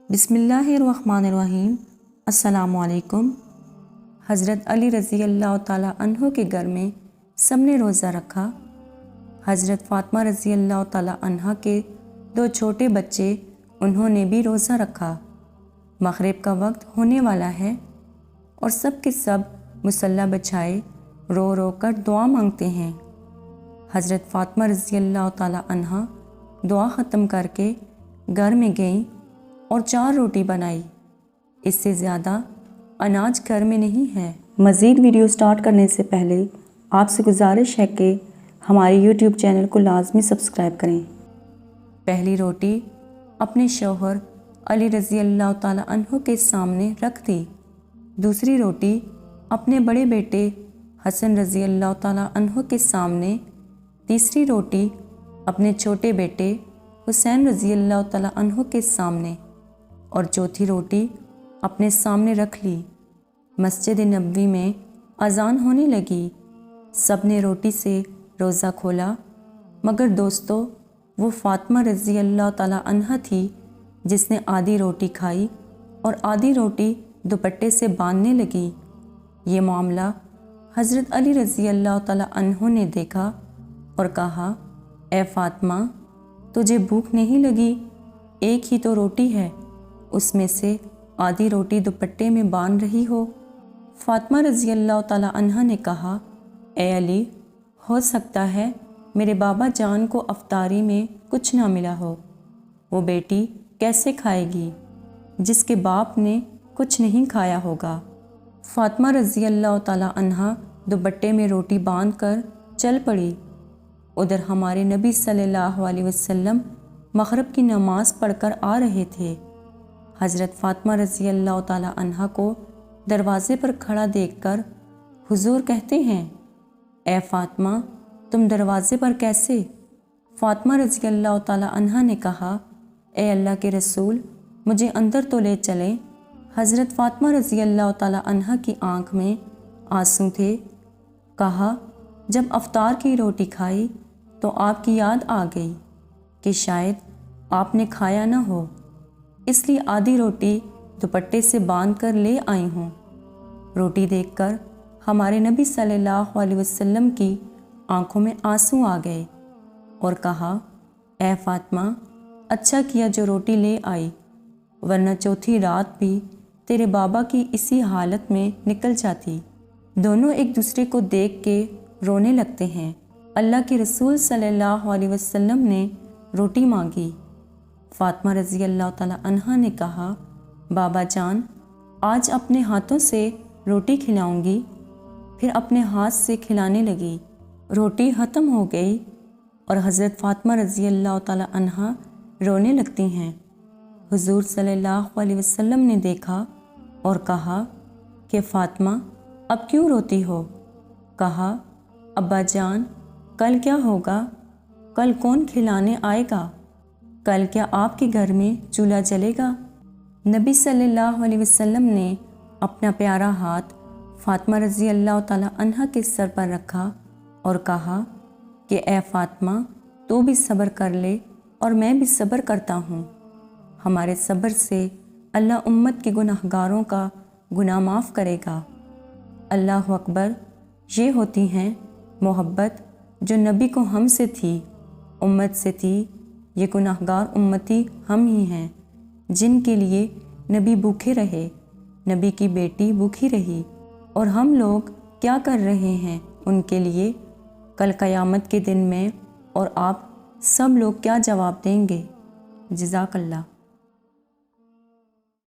बिस्मिल्लाहिर्रहमानिर्रहीम। अस्सलामुअलैकुम। हज़रत अली रज़ी अल्लाह ताला अन्हो के घर में सबने रोज़ा रखा। हज़रत फ़ातिमा रज़ी अल्लाह ताला अन्हा के 2 छोटे बच्चे, उन्होंने भी रोज़ा रखा। मग़रिब का वक्त होने वाला है और सब के सब मुसल्ला बिछाए रो रो कर दुआ मांगते हैं। हज़रत फ़ातिमा रज़ी अल्लाह ताला अन्हा दुआ ख़त्म करके घर में गईं और 4 रोटी बनाई। इससे ज़्यादा अनाज घर में नहीं है। मज़ीद वीडियो स्टार्ट करने से पहले आपसे गुजारिश है कि हमारे YouTube चैनल को लाजमी सब्सक्राइब करें। पहली रोटी अपने शौहर अली रज़ी अल्लाह ताला अन्हु के सामने रख दी। दूसरी रोटी अपने बड़े बेटे हसन रज़ी अल्लाह ताला अन्हु के सामने। तीसरी रोटी अपने छोटे बेटे हुसैन रज़ी अल्लाह ताला अन्हु के सामने और चौथी रोटी अपने सामने रख ली। मस्जिद नबवी में अज़ान होने लगी। सब ने रोटी से रोज़ा खोला, मगर दोस्तों वो फ़ातिमा रज़ी अल्लाह ताला अन्हा थी जिसने आधी रोटी खाई और आधी रोटी दुपट्टे से बांधने लगी। ये मामला हज़रत अली रज़ी अल्लाह ताला अन्हो ने देखा और कहा, ए फ़ातिमा, तुझे भूख नहीं लगी? एक ही तो रोटी है, उसमें से आधी रोटी दुपट्टे में बांध रही हो। फ़ातिमा रज़ी अल्लाह ताला अन्हा ने कहा, ए अली, हो सकता है मेरे बाबा जान को अफ्तारी में कुछ ना मिला हो। वो बेटी कैसे खाएगी जिसके बाप ने कुछ नहीं खाया होगा। फ़ातिमा रज़ी अल्लाह ताला अन्हा दुपट्टे में रोटी बांध कर चल पड़ी। उधर हमारे नबी सल्लल्लाहु अलैहि वसल्लम मग़रिब की नमाज़ पढ़कर आ रहे थे। हज़रत फ़ातिमा रज़ी अल्लाह ताला अन्हा को दरवाज़े पर खड़ा देखकर हुज़ूर कहते हैं, ए फ़ातिमा, तुम दरवाज़े पर कैसे? फ़ातिमा रज़ी अल्लाह ताला अन्हा ने कहा, ए अल्लाह के रसूल, मुझे अंदर तो ले चलें। हज़रत फ़ातिमा रज़ी अल्लाह ताला अन्हा की आँख में आंसू थे। कहा, जब अफ्तार की रोटी खाई तो आपकी याद आ गई कि शायद आपने खाया न हो, इसलिए आधी रोटी दुपट्टे से बांध कर ले आई हूँ। रोटी देखकर हमारे नबी सल्लल्लाहु अलैहि वसल्लम की आंखों में आंसू आ गए और कहा, ए फ़ातिमा, अच्छा किया जो रोटी ले आई, वरना चौथी रात भी तेरे बाबा की इसी हालत में निकल जाती। दोनों एक दूसरे को देख के रोने लगते हैं। अल्लाह के रसूल सल्लल्लाहु अलैहि वसल्लम ने रोटी मांगी। फ़ातिमा रज़ी अल्लाह ताला अन्हा ने कहा, बाबा जान, आज अपने हाथों से रोटी खिलाऊंगी। फिर अपने हाथ से खिलाने लगी। रोटी ख़त्म हो गई और हज़रत फ़ातिमा रज़ी अल्लाह ताला अन्हा रोने लगती हैं। हुज़ूर सल्लल्लाहु अलैहि वसल्लम ने देखा और कहा कि फ़ातिमा, अब क्यों रोती हो? कहा, अब्बा जान, कल क्या होगा? कल कौन खिलाने आएगा? कल क्या आपके घर में चूल्हा जलेगा? नबी सल्लल्लाहु अलैहि वसल्लम ने अपना प्यारा हाथ फ़ातिमा रज़ी अल्लाह ताला अन्हा के सर पर रखा और कहा कि ए फ़ातिमा, तू भी सब्र कर ले और मैं भी सब्र करता हूँ। हमारे सब्र से अल्लाह उम्मत के गुनाहगारों का गुनाह माफ़ करेगा। अल्लाह अकबर। ये होती हैं मोहब्बत जो नबी को हमसे थी, उम्मत से थी। ये गुनाहगार उम्मती हम ही हैं जिनके लिए नबी भूखे रहे, नबी की बेटी भूखी रही, और हम लोग क्या कर रहे हैं उनके लिए कल क़यामत के दिन में, और आप सब लोग क्या जवाब देंगे? जज़ाकल्लाह।